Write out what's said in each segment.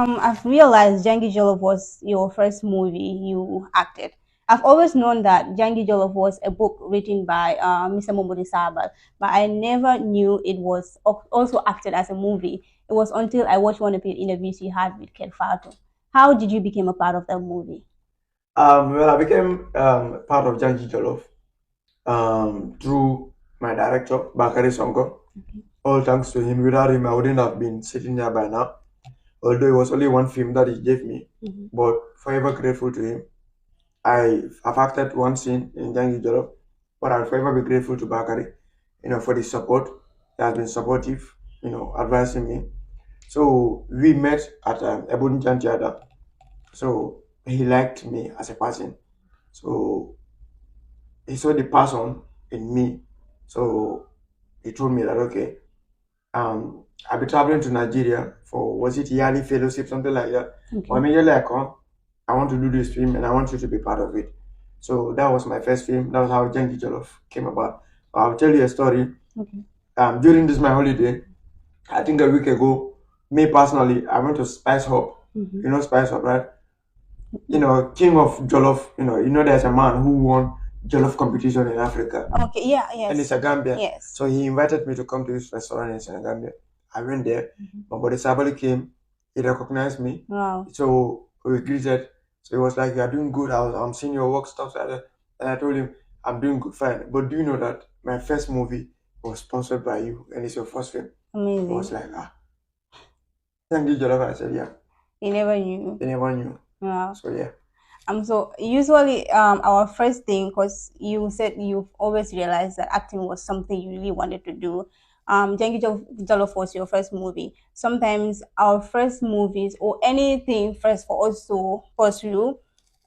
I've realized Jangi Jollof was your first movie you acted. I've always known that Jangi Jollof was a book written by Mr. Momodou Sabally, but I never knew it was also acted as a movie. It was until I watched one of the interviews you had with Ken Fatu. How did you become a part of that movie? Well, I became part of Janji Jollof through my director, Bakari Sonko. Okay. All thanks to him. Without him, I wouldn't have been sitting here by now. Although it was only one film that he gave me, but forever grateful to him. I've acted one scene in Jangi Jollof, but I'll forever be grateful to Bakari, for the support. He has been supportive, advising me. So we met at Ebony Theater. So he liked me as a person. So he saw the passion in me. So he told me that okay, I'll be traveling to Nigeria for was it yearly fellowship, something like that. Okay. Or immediately I come, I want to do this film and I want you to be part of it. So that was my first film. That was how Jangi Jollof came about. I'll tell you a story. Okay. During this my holiday, I think a week ago, me personally, I went to Spice Hub. You know Spice Hub, right? King of Jollof, there's a man who won Jollof competition in Africa. Okay, yeah, yes. And it's a Gambia. Yes. So he invited me to come to his restaurant in Senegambia. I went there. Momodou Sabally came. He recognized me. Wow. So we greeted. So he was like, "You are doing good. I'm seeing your work stuff like that." And I told him, "I'm doing good, fine. But do you know that my first movie was sponsored by you, and it's your first film?" Amazing. He was like, Thank you, Jollof. I said, "Yeah." He never knew. He never knew. Wow. So yeah. So usually our first thing, because you said you've always realized that acting was something you really wanted to do. Jangi Jollof was your first movie. Sometimes our first movies or anything first for us to pursue,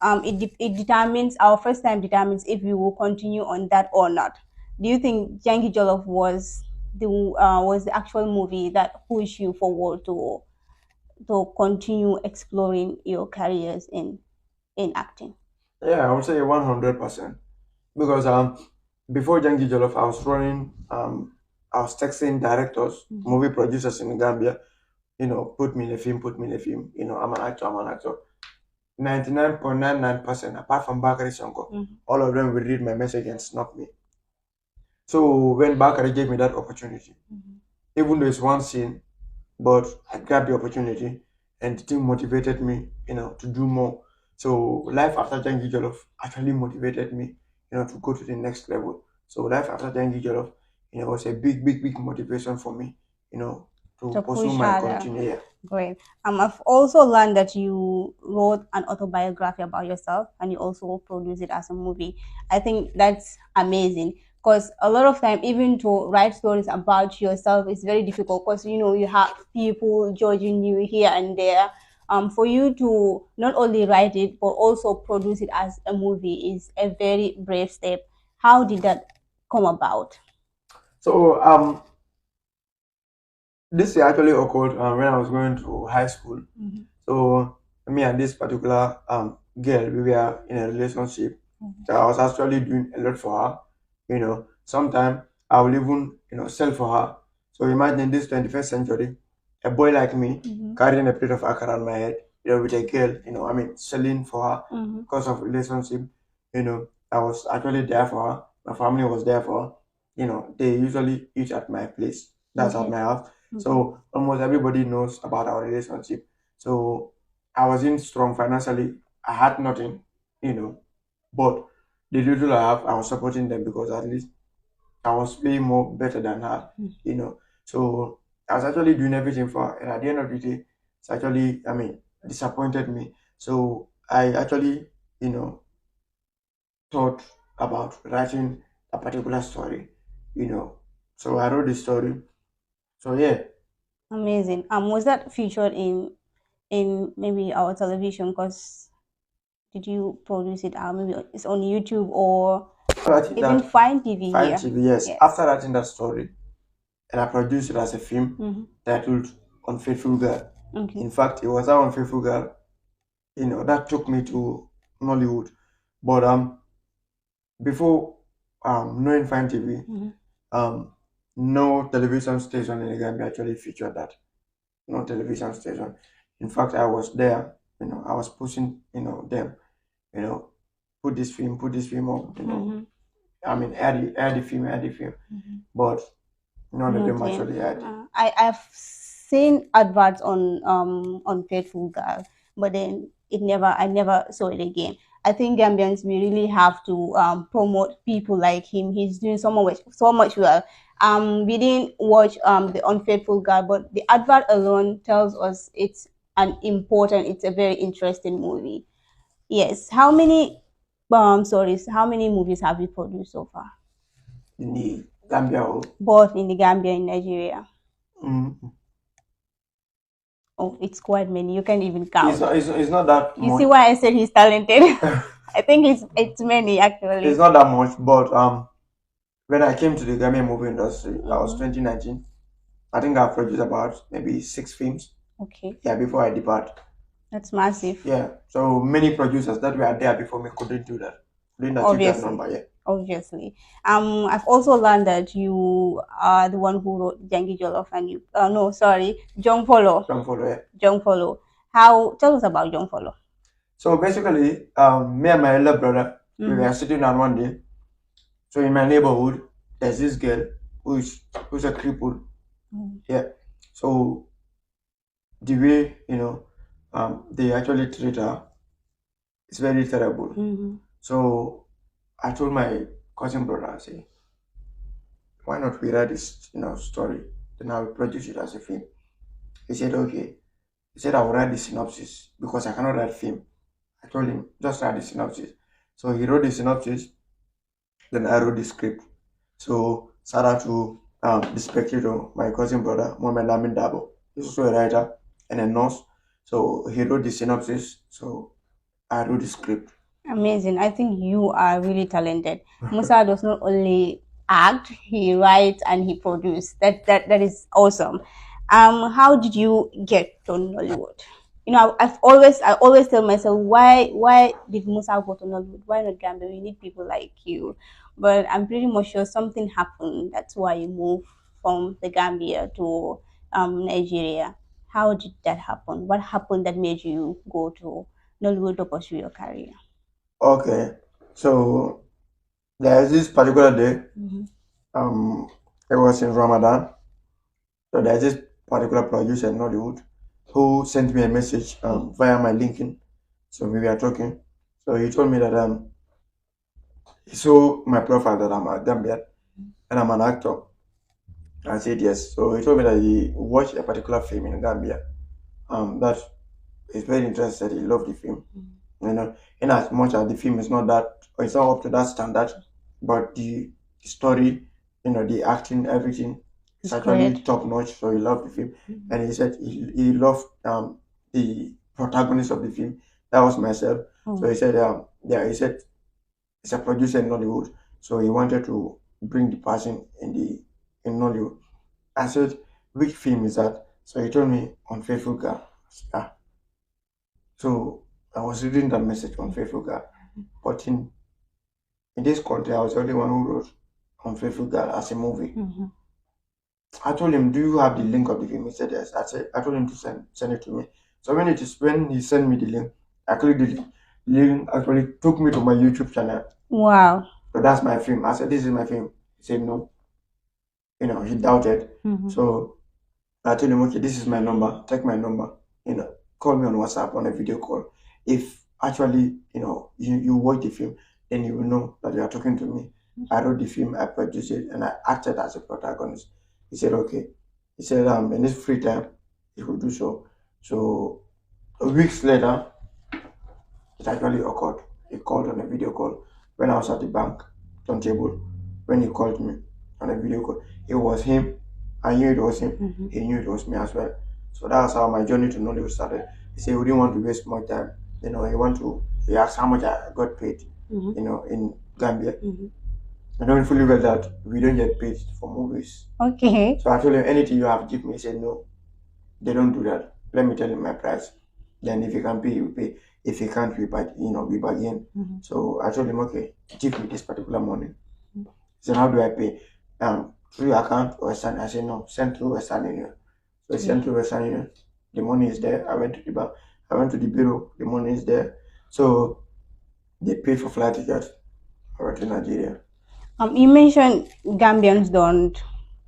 it determines our first time determines if we will continue on that or not. Do you think Jangi Jollof was the actual movie that pushed you forward to continue exploring your careers in acting? Yeah, I would say 100%. Because before Jangi Jollof, I was texting directors, movie producers in Gambia, put me in a film, put me in a film. I'm an actor, I'm an actor. 99.99%, apart from Bakari Sonko, all of them will read my message and snap me. So when Bakari gave me that opportunity, even though it's one scene, but I grabbed the opportunity and the thing motivated me, to do more. So life after Jangi Jollof actually motivated me, to go to the next level. So life after Jangi Jollof, was a big, big, big motivation for me, to pursue push my harder. continue. Great. I've also learned that you wrote an autobiography about yourself and you also produced it as a movie. I think that's amazing because a lot of time, even to write stories about yourself is very difficult because you have people judging you here and there. For you to not only write it but also produce it as a movie is a very brave step. How did that come about? So this actually occurred when I was going to high school. So me and this particular girl, we were in a relationship. So I was actually doing a lot for her. Sometimes I will even sell for her. So imagine this 21st century, a boy like me carrying a plate of akara on my head, with a girl, selling for her because of relationship. I was actually there for her. My family was there for her. They usually eat at my place. That's at my house. So almost everybody knows about our relationship. So I wasn't strong financially. I had nothing, but the little I have, I was supporting them because at least I was way more better than her, So I was actually doing everything for her. And at the end of the day, it's actually, disappointed me. So I actually, thought about writing a particular story, So I wrote the story. So yeah. Amazing. Was that featured in maybe our television? Because did you produce it? Maybe it's on YouTube or Writing even that Fine TV Fine here. TV, yes. Yes. After writing that story, and I produced it as a film titled Unfaithful Girl. Okay. In fact, it was that Unfaithful Girl, that took me to Nollywood. But before knowing Fine TV, no television station in the Gambia actually featured that. No television station. In fact, I was there. I was pushing them. You know, put this film up. I mean, add the film. But none of them Okay. actually had. I've seen adverts on Faithful Girl, but then I never saw it again. I think Gambians, we really have to promote people like him. He's doing so much well. We didn't watch the Unfaithful Girl, but the advert alone tells us it's a very interesting movie. Yes. How many movies have you produced so far? In the Gambia. Both in the Gambia and Nigeria. Mm. Oh, it's quite many. You can't even It's count. not, it's not that You much. see why I said he's talented? I think it's many actually. It's not that much, but when I came to the Gambian movie industry, that was 2019. I think I produced about maybe 6 films. Okay, Yeah, before I depart. that's massive. Yeah, so many producers that were there before me couldn't do that. Couldn't achieve that Obviously, number. Yeah. obviously. I've also learned that you are the one who wrote Jangi Jollof and you. No, sorry, Jong Follow. Don't follow. Yeah. Jong Follow. How? Tell us about Jong Follow. So basically, me and my elder brother, we were sitting down one day. So in my neighborhood, there's this girl who's a cripple. Yeah. So the way they actually treat her is very terrible. So I told my cousin brother, I say, why not we write this story? Then I will produce it as a film. He said, okay. He said I will write the synopsis because I cannot write film. I told him, just write the synopsis. So he wrote the synopsis, then I wrote the script. So shout out to the spectator, my cousin brother, Mohamed Darboe. He's also a writer and a nurse. So he wrote the synopsis. So I wrote the script. Amazing. I think you are really talented. Musa does not only act, he writes and he produces. That is awesome. How did you get to Nollywood? I always tell myself, why did Musa go to Nollywood? Why not Gambia? We need people like you. But I'm pretty much sure something happened. That's why you moved from the Gambia to Nigeria. How did that happen? What happened that made you go to Nollywood to pursue your career? Okay. So there's this particular day. It was in Ramadan. So there's this particular producer in Nollywood who sent me a message via my LinkedIn. So we were talking. So he told me that he saw my profile that I'm a Gambian and I'm an actor. I said yes. So he told me that he watched a particular film in Gambia. That he's very interested. He loved the film. In as much as the film is not that, or it's not up to that standard, but the story, the acting, everything is actually top notch. So he loved the film, and he said he loved the protagonist of the film. That was myself. So he said, he said he's a producer in Nollywood, so he wanted to bring the person in Nollywood. I said, which film is that? So he told me Unfaithful Girl. Ah. So I was reading that message on Faithful Girl, but in this country, I was the only one who wrote Unfaithful Girl as a movie. I told him, "Do you have the link of the film?" He said yes. I told him to send it to me. So when he sent me the link, I clicked the link. The link actually took me to my YouTube channel. Wow. So that's my film. I said, "This is my film." He said no. He doubted. So I told him, "Okay, this is my number. Take my number. Call me on WhatsApp on a video call. If actually, you watch the film, then you will know that you are talking to me." I wrote the film, I produced it, and I acted as a protagonist. He said, okay. He said, in his free time, he would do so. So, weeks later, it actually occurred. He called on a video call when I was at the bank turntable. When he called me on a video call, it was him. I knew it was him. He knew it was me as well. So that's how my journey to Nollywood started. He said we didn't want to waste more time. He asked how much I got paid, in Gambia. I don't fully well that we don't get paid for movies. Okay. So I told him anything you have give me. He said no, they don't do that. Let me tell him my price. Then if you can pay, you pay. If you can't, we bargain. So I told him, okay, give me this particular money. He said, how do I pay? Through your account or Western? I said no, send through Western Union. So he sent through Western Union. the money is there. I went to the bank, I went to the bureau, the money is there. So they paid for flight tickets. I went to Nigeria. You mentioned Gambians don't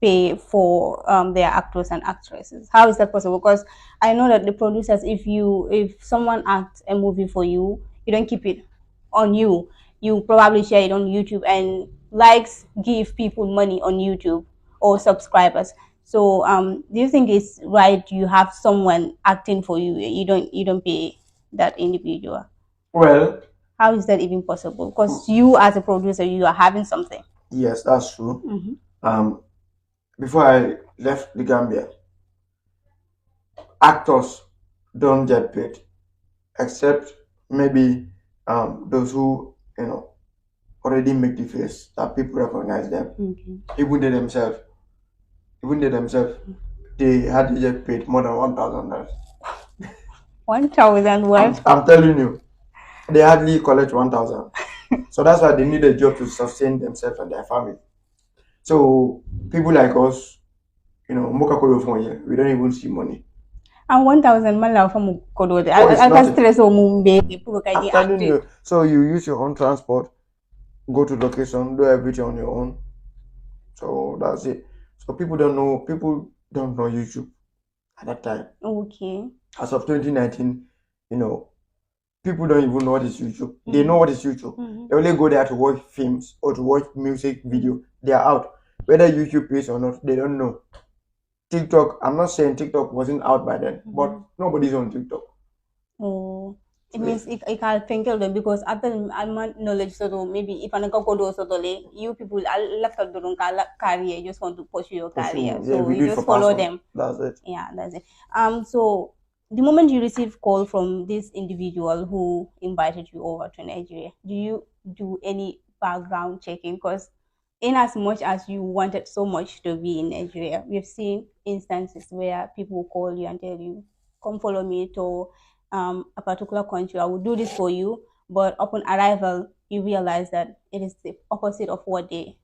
pay for their actors and actresses. How is that possible? Because I know that the producers, if someone acts a movie for you, you don't keep it on you. You probably share it on YouTube, and likes give people money on YouTube or subscribers. So, do you think it's right you have someone acting for you? You don't pay that individual. Well, How is that even possible? Because you, as a producer, you are having something. yes, that's true. Mm-hmm. Before I left the Gambia, actors don't get paid, except maybe those who already make the face that people recognize them. Okay. Even they themselves, even they themselves, they hardly get paid more than $1,000. 1,000 what? I'm telling you, they hardly collect 1,000. So that's why they need a job to sustain themselves and their family. So people like us, Moka Kodo from here, we don't even see money. And 1,000 man lao from Kodo. Oh, it's I can nothing. stress o mumbe people I'm can telling acting. you. So you use your own transport, go to location, do everything on your own. So that's it. So people don't know YouTube at that time. Okay. As of 2019, people don't even know what is YouTube. They know what is YouTube. They only go there to watch films or to watch music video. They are out. Whether YouTube pays or not, they don't know. TikTok, I'm not saying TikTok wasn't out by then, but nobody's on TikTok. Oh. It means it can think of them because after I'm knowledge so maybe if an go do so you people are left out doing career, you just want to pursue your career. Yeah, So we you do it just for follow passion. them. That's it. Yeah, that's it. So the moment you receive call from this individual who invited you over to Nigeria, do you do any background checking? Because in as much as you wanted so much to be in Nigeria, we've seen instances where people call you and tell you, come follow me to a particular country. I will do this for you. But upon arrival, you realize that it is the opposite of what they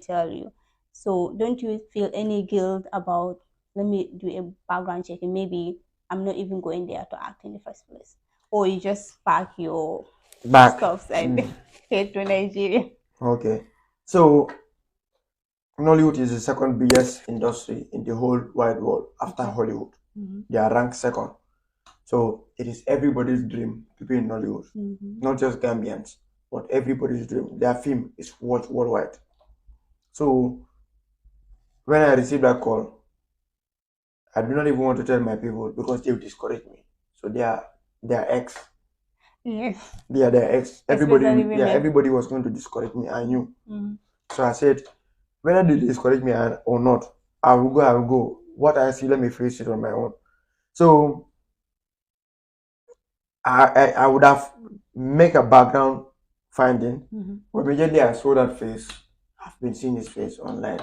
tell you. So don't you feel any guilt about, let me do a background check and maybe I'm not even going there to act in the first place? Or you just pack your Back. stuff and head to Nigeria? Okay. So Nollywood is the second biggest industry in the whole wide world after Hollywood. They are ranked second. So it is everybody's dream to be in Nollywood. Not just Gambians, but everybody's dream. Their film is watched worldwide. So when I received that call, I do not even want to tell my people because they will discourage me. So they are ex. Yes. They are their ex. Especially women. Everybody was going to discourage me. I knew. So I said, whether they discourage me or not, I will go. What I see, let me face it on my own. So I would have make a background finding, but immediately I saw that face. I've been seeing his face online,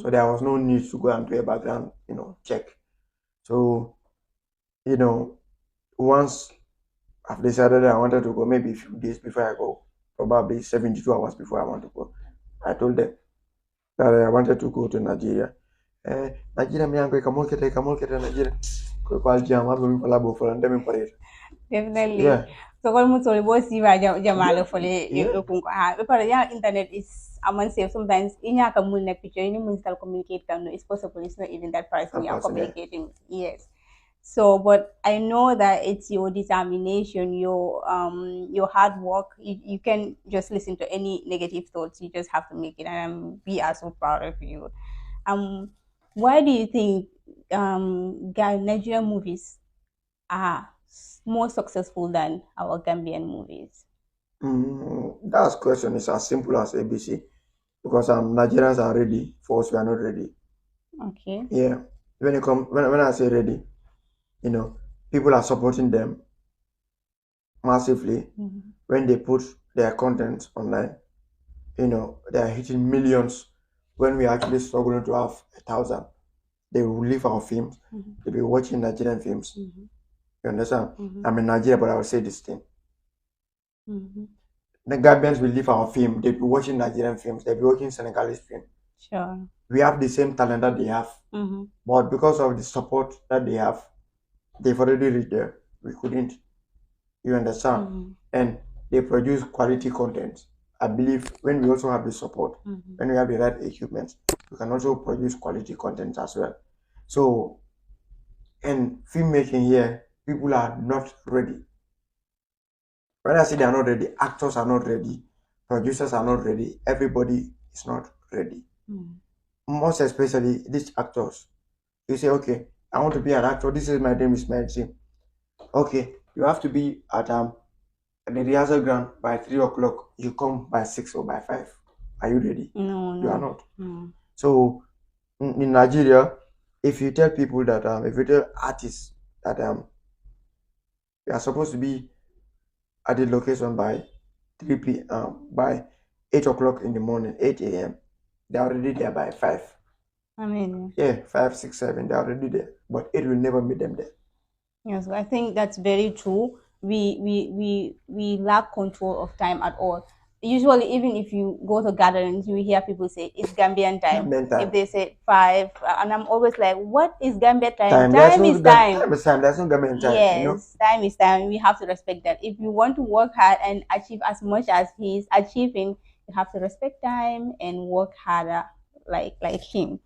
so there was no need to go and do a background, check. So, once I've decided that I wanted to go, maybe a few days before I go, probably 72 hours before I want to go, I told them that I wanted to go to Nigeria. Nigeria, me angry, come on, Nigeria. Definitely. Yeah. So kalau mo sorry boss si ba jamalo fole kung pero yeah, internet is among safe sometimes inya ka mun na picture ni mun still communicate kan no, it's possible it's not even that person you are communicating. Yes. So but I know that it's your determination, your hard work. You can just listen to any negative thoughts, you just have to make it, and we are so proud of you. Why do you think Nigerian movies are more successful than our Gambian movies? That question is as simple as ABC because Nigerians are ready for us, we are not ready. Okay. Yeah. When I say ready, people are supporting them massively when they put their content online. They are hitting millions when we are actually struggling to have 1,000. They will leave our films. They'll be watching Nigerian films. You understand? I'm in Nigeria, but I will say this thing. The Gambians will leave our film. They'll be watching Nigerian films. They'll be watching Senegalese films. Sure. We have the same talent that they have. But because of the support that they have, they've already reached there. We couldn't. You understand? And they produce quality content. I believe when we also have the support, when we have the right equipment, we can also produce quality content as well. So, in filmmaking here, people are not ready. When I say they are not ready, actors are not ready, producers are not ready, everybody is not ready. Most especially these actors. You say, okay, I want to be an actor. This is my dream, is my dream. Okay, you have to be at the rehearsal ground by 3 o'clock. You come by 6 or by 5. Are you ready? No, You are no. not. So in Nigeria, if you tell people that if you tell artists that you are supposed to be at the location by by 8 o'clock in the morning, 8 a.m., they're already there by 5. I mean, Yeah, 5, 6, 7, they're already there. But it will never meet them there. yes, I think that's very true. We lack control of time at all. Usually, even if you go to gatherings, you hear people say it's Gambian time. Gambian time. If they say 5, and I'm always like, what is Gambia time? There's Time no is time. time is time. There's no Gambian time. Yes, time is time. We have to respect that. If you want to work hard and achieve as much as he's achieving, you have to respect time and work harder like him.